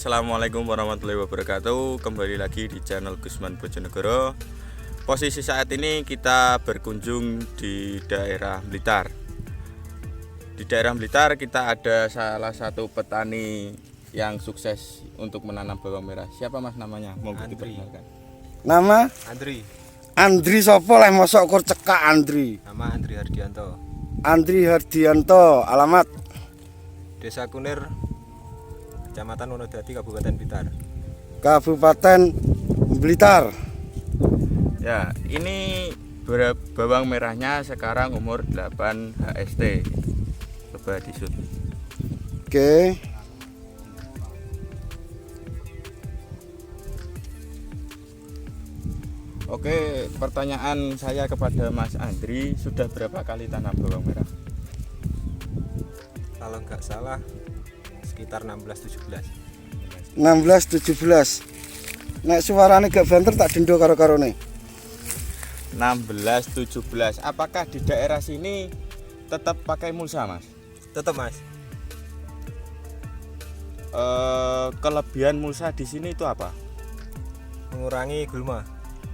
Assalamualaikum warahmatullahi wabarakatuh. Kembali lagi di channel Gusman Bojonegoro. Posisi saat ini kita berkunjung di daerah Blitar. Di daerah Blitar kita ada salah satu petani yang sukses untuk menanam bawang merah. Siapa mas namanya? Monggo diperkenalkan. Nama? Andri sopo leh mosok kur cekak Andri. Nama Andri Hardianto. Andri Hardianto, alamat Desa Kunir, Kecamatan Wonodadi, Kabupaten Blitar. Kabupaten Blitar. Ya, ini bawang merahnya sekarang umur 8 HST. Coba disut. Oke. Oke, pertanyaan saya kepada Mas Andri, sudah berapa kali tanam bawang merah? Kalau nggak salah sekitar 16-17. 16-17. Nek suarane gak banter tak dendo karo-karone. 16-17. Apakah di daerah sini tetap pakai mulsa, Mas? Tetap, Mas. Kelebihan mulsa di sini itu apa? Mengurangi gulma.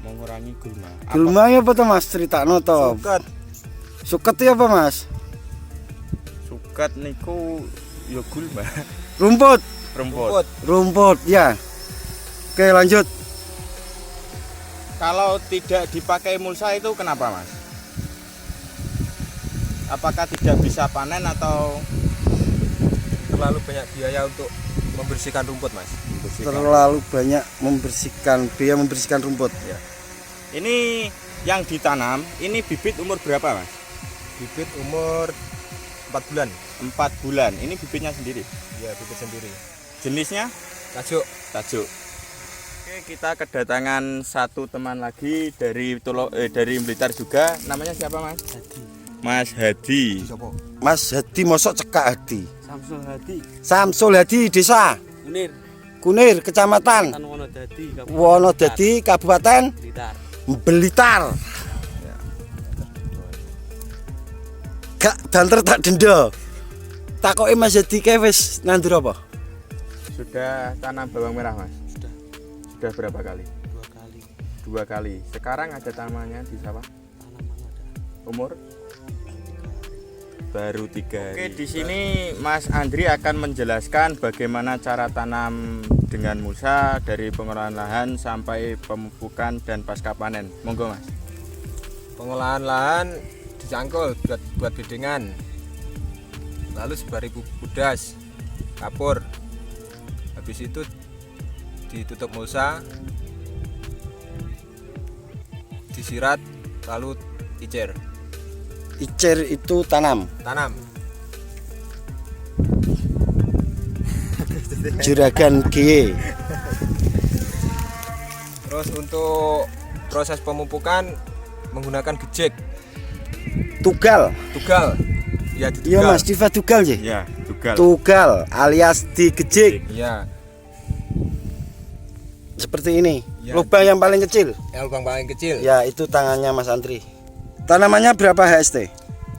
Mengurangi gulma. Gulmanya apa tuh Mas? Critakno to. Suket. Suket itu apa Mas? Suket niku ya gulma. Rumput. Rumput. Ya. Oke, lanjut. Kalau tidak dipakai mulsa itu kenapa, Mas? Apakah tidak bisa panen atau Terlalu banyak biaya untuk membersihkan rumput, Mas. Terlalu banyak biaya membersihkan rumput. Ya. Ini yang ditanam, ini bibit umur berapa, Mas? Bibit umur 4 bulan. 4 bulan. Ini bibitnya sendiri. Iya, bibit sendiri. Jenisnya Tajuk. tajuk. Oke, kita kedatangan satu teman lagi dari Blitar juga. Namanya siapa, Mas? Hadi. Mas Hadi. Mas Hadi mosok cekak Hadi. Samsul Hadi. Samsul Hadi, desa Kunir, Kecamatan Wonodadi, Kabupaten Blitar. Gak banter tak denda. Takoke Mas Hadi kae wis nandur apa? Sudah tanam bawang merah, Mas? Sudah berapa kali? 2 kali. 2 kali. Sekarang ada tanamannya di sawah? Tanaman ada. Umur? Baru 3 hari. Oke, di sini Mas Andri akan menjelaskan bagaimana cara tanam dengan mulsa dari pengolahan lahan sampai pemupukan dan pasca panen. Monggo, Mas. Pengolahan lahan dicangkul buat bedengan. Lalu sebari pudas, kapur. Habis itu ditutup mulsa, disirat, lalu icer. Icer itu tanam. Juragan G. Terus untuk proses pemupukan menggunakan gejek. Tugal. Ya, Iya Mas, Diva tugal ya? Ya, tugal. Tugal alias digejek. Iya. Seperti ini. Ya. Lubang yang paling kecil. Lubang paling kecil. Ya, itu tangannya Mas Andri. Tanamannya berapa HST?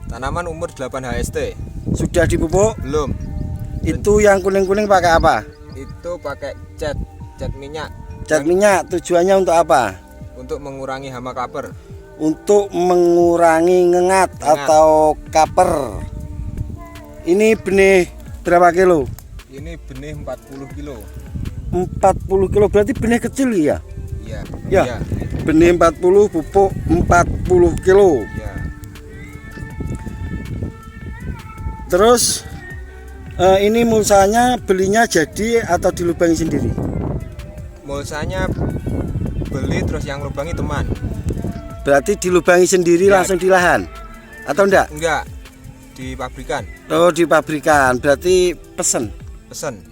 Tanaman umur 8 HST. Sudah dipupuk? Belum. Itu yang kuning-kuning pakai apa? Itu pakai cat minyak. Cat minyak tujuannya untuk apa? Untuk mengurangi hama kaper. Untuk mengurangi ngengat atau kaper. Ini benih berapa kilo? Ini benih 40 kilo. 40 kilo berarti benih kecil ya? Iya. Ya. Iya. Benih 40, pupuk 40 kilo. Iya. Terus ini mulsanya belinya jadi atau dilubangi sendiri? Mulsanya beli terus yang lubangi teman. Berarti dilubangi sendiri Ya. langsung di lahan atau enggak? Enggak. Di pabrikan. Oh, di pabrikan. Berarti pesen. Pesen.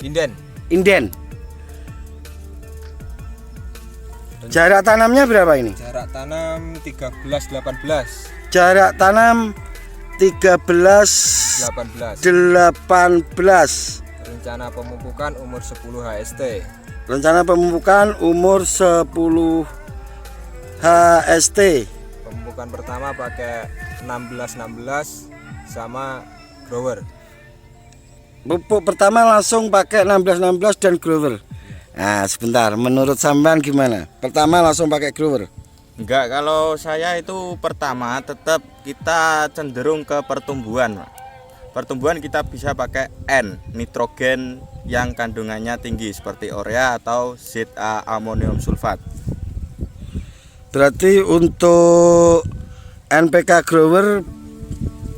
Inden. Inden. Jarak tanamnya berapa ini? Jarak tanam 13-18. Jarak tanam 13 18. 18. Rencana pemupukan umur 10 HST. Rencana pemupukan umur 10 HST. Pemupukan pertama pakai 16-16 sama grower. Pupuk pertama langsung pakai 16-16 dan grower. Nah, sebentar, menurut sampean gimana? Pertama langsung pakai grower. Enggak, kalau saya itu pertama tetap kita cenderung ke pertumbuhan, Pak. Pertumbuhan kita bisa pakai N, nitrogen yang kandungannya tinggi seperti urea atau ZA amonium sulfat. Berarti untuk NPK grower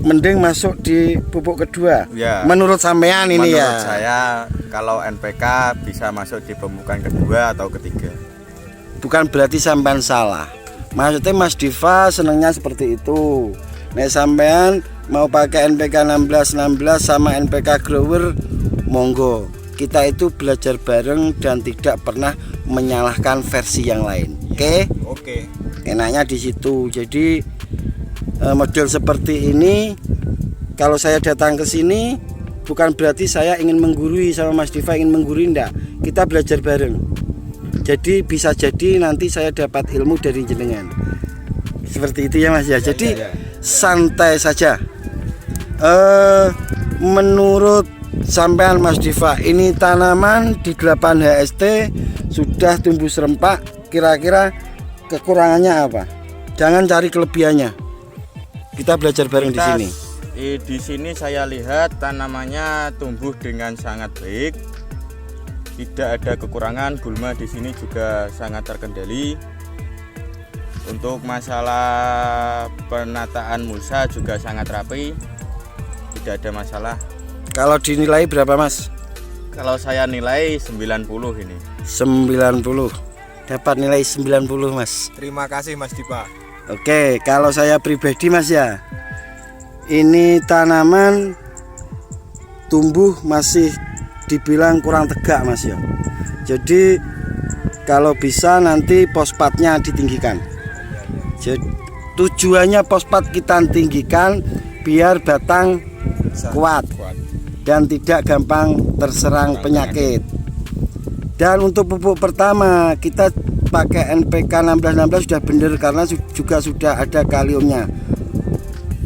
mending masuk di pupuk kedua. Ya. Menurut sampean ini Menurut ya. saya kalau NPK bisa masuk di pemupukan kedua atau ketiga. Bukan berarti sampean salah. Maksudnya Mas Diva senangnya seperti itu. Nek sampean mau pakai NPK 16-16 sama NPK grower, monggo. Kita itu belajar bareng dan tidak pernah menyalahkan versi yang lain. Oke? Oke. Enaknya di situ. Jadi model seperti ini kalau saya datang ke sini bukan berarti saya ingin menggurui sama Mas Diva ingin menggurui, enggak. Kita belajar bareng. Jadi bisa jadi nanti saya dapat ilmu dari jenengan. Seperti itu ya Mas ya. Jadi santai saja. Menurut sampean Mas Diva, ini tanaman di 8 HST sudah tumbuh serempak, kira-kira kekurangannya apa? Jangan cari kelebihannya. Kita belajar bareng di sini. Di sini saya lihat tanamannya tumbuh dengan sangat baik. Tidak ada kekurangan, gulma di sini juga sangat terkendali. Untuk masalah penataan mulsa juga sangat rapi. Tidak ada masalah. Kalau dinilai berapa Mas? Kalau saya nilai 90 ini. 90. Dapat nilai 90 Mas. Terima kasih Mas Dipa. Oke, kalau saya pribadi Mas ya, ini tanaman tumbuh masih dibilang kurang tegak Mas ya. Jadi kalau bisa nanti fosfatnya ditinggikan. Jadi, tujuannya fosfat kita tinggikan biar batang kuat dan tidak gampang terserang penyakit. Dan untuk pupuk pertama kita pakai NPK 16-16 sudah benar karena juga sudah ada kaliumnya.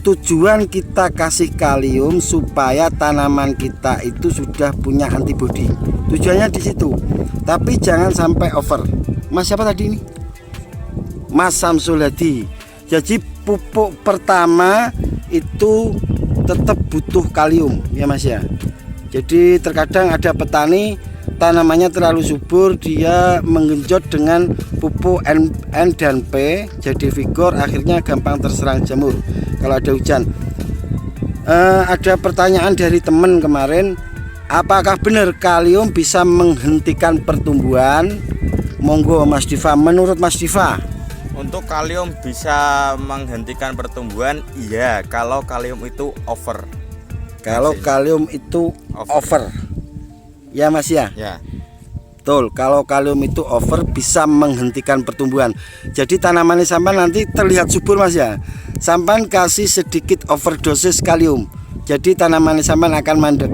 Tujuan kita kasih kalium supaya tanaman kita itu sudah punya antibodi. Tujuannya di situ. Tapi jangan sampai over. Mas siapa tadi ini? Mas Samsul Hadi. Jadi pupuk pertama itu tetap butuh kalium ya Mas ya. Jadi terkadang ada petani tanamannya terlalu subur, dia menggenjot dengan pupuk N dan P jadi vigor, akhirnya gampang terserang jamur kalau ada hujan. Ada pertanyaan dari teman kemarin, apakah benar kalium bisa menghentikan pertumbuhan? Monggo Mas Diva, menurut Mas Diva. Untuk kalium bisa menghentikan pertumbuhan, iya kalau kalium itu over. Kalau kalium itu over. Ya Mas ya. Ya. Betul, kalau kalium itu over bisa menghentikan pertumbuhan. Jadi tanamannya sampai nanti terlihat subur Mas ya. Sampai kasih sedikit overdosis kalium. Jadi tanamannya sampai akan mandek.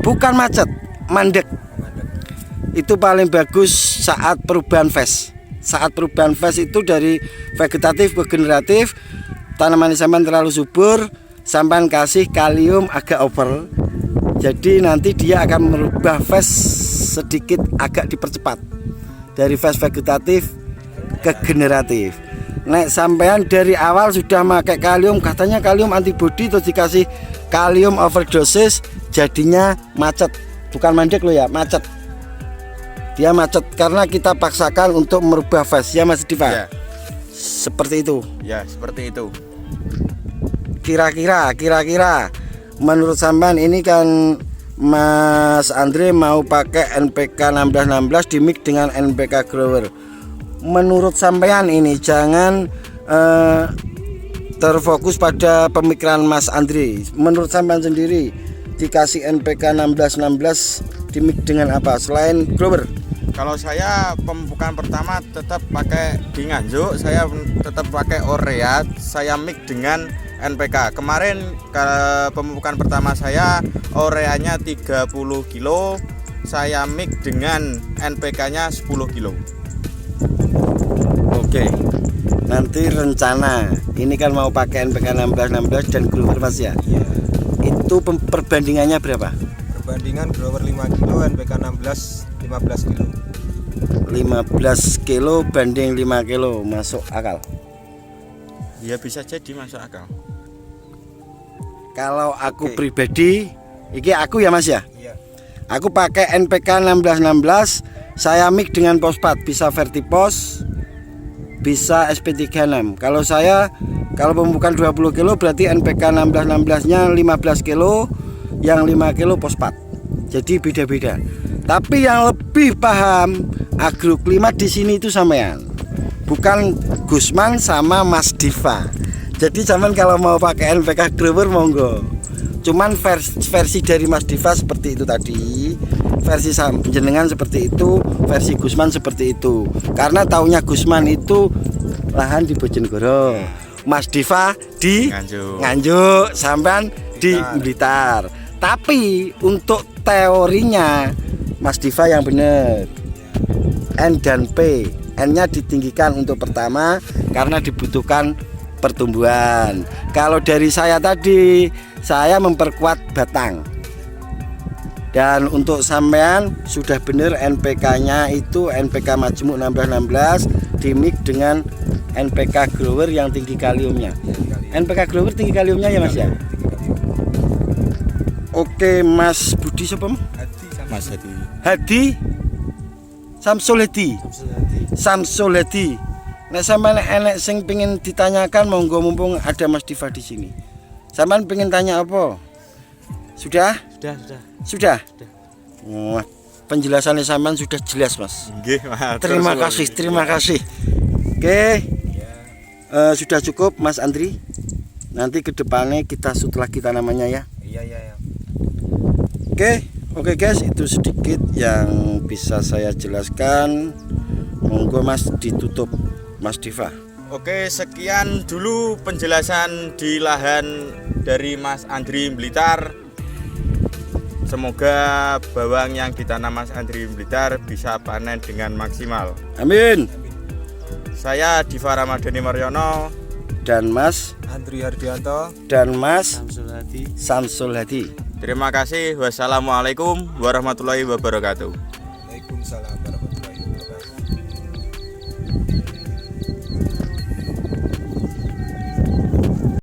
Bukan macet, mandek. Itu paling bagus saat perubahan fase. Saat perubahan fase itu dari vegetatif ke generatif, tanamannya sampai terlalu subur, sampai kasih kalium agak over. Jadi nanti dia akan merubah fase sedikit agak dipercepat dari fase vegetatif ke generatif. Nek sampean dari awal sudah pakai kalium, katanya kalium antibody, terus dikasih kalium overdosis, jadinya macet. Bukan mandek loh ya, macet. Dia macet karena kita paksakan untuk merubah fase ya Mas Diva. Ya, Seperti itu. ya seperti itu. Kira-kira menurut sampean ini kan Mas Andre mau pakai NPK 1616 di mix dengan NPK Grower. Menurut sampean ini jangan terfokus pada pemikiran Mas Andre. Menurut sampean sendiri dikasih NPK 1616 di mix dengan apa selain Grower? Kalau saya pemupukan pertama tetap pakai di nganjuk, saya tetap pakai urea, saya mix dengan NPK. Kemarin pemupukan pertama saya ureanya 30 kilo, saya mix dengan NPK-nya 10 kilo. Oke. Nanti rencana ini kan mau pakai NPK 1616 dan Grower Mas ya. Iya. Itu perbandingannya berapa? Perbandingan grower 5 kilo, NPK 16 15 kilo. 15 kilo banding 5 kilo masuk akal. Ya bisa jadi masuk akal. Kalau aku Oke. pribadi, iki aku ya Mas ya. Iya. Aku pakai NPK 1616, saya mix dengan fosfat, bisa Vertipos, bisa SP36. Kalau pemupukan 20 kilo berarti NPK 1616-nya 15 kilo, yang 5 kilo fosfat. Jadi beda-beda. Tapi yang lebih paham agroklimat di sini itu sampean, bukan Gusman sama Mas Diva. Jadi sampean kalau mau pakai NPK Grower monggo. Cuman versi dari Mas Diva seperti itu tadi, versi jenengan seperti itu, versi Gusman seperti itu. Karena taunya Gusman itu lahan di Bojonegoro, Mas Diva di Nganjuk, sampean di Blitar. Tapi untuk teorinya Mas Diva yang benar, N dan P. N-nya ditinggikan untuk pertama karena dibutuhkan pertumbuhan. Kalau dari saya tadi, saya memperkuat batang. Dan untuk sampean sudah benar NPK-nya itu NPK Majmuk 1616 dimix dengan NPK Grower yang tinggi kaliumnya. NPK Grower tinggi kaliumnya ya Mas ya. Oke, Mas Budi siapa? Mas Hadi. Hadi Samsul Hadi. Samsul Hadi. Nek sampean enek sing pengin ditanyakan monggo, mumpung ada Mas Diva di sini. Sampean pengen tanya apa? Sudah? Sudah. Wah, penjelasannya sampean sudah jelas, Mas. Nggih, Mas. Terima kasih. Oke. Sudah cukup Mas Andri. Nanti ke depannya kita setelah kita namanya ya. Iya. Oke guys, itu sedikit yang bisa saya jelaskan. Monggo Mas ditutup Mas Diva. Oke, sekian dulu penjelasan di lahan dari Mas Andri Blitar. Semoga bawang yang ditanam Mas Andri Blitar bisa panen dengan maksimal. Amin. Saya Diva Ramadhani Maryono Dan Mas Andri Hardianto dan Mas Samsul Hadi. Terima kasih. Wassalamualaikum warahmatullahi wabarakatuh. Waalaikumsalam.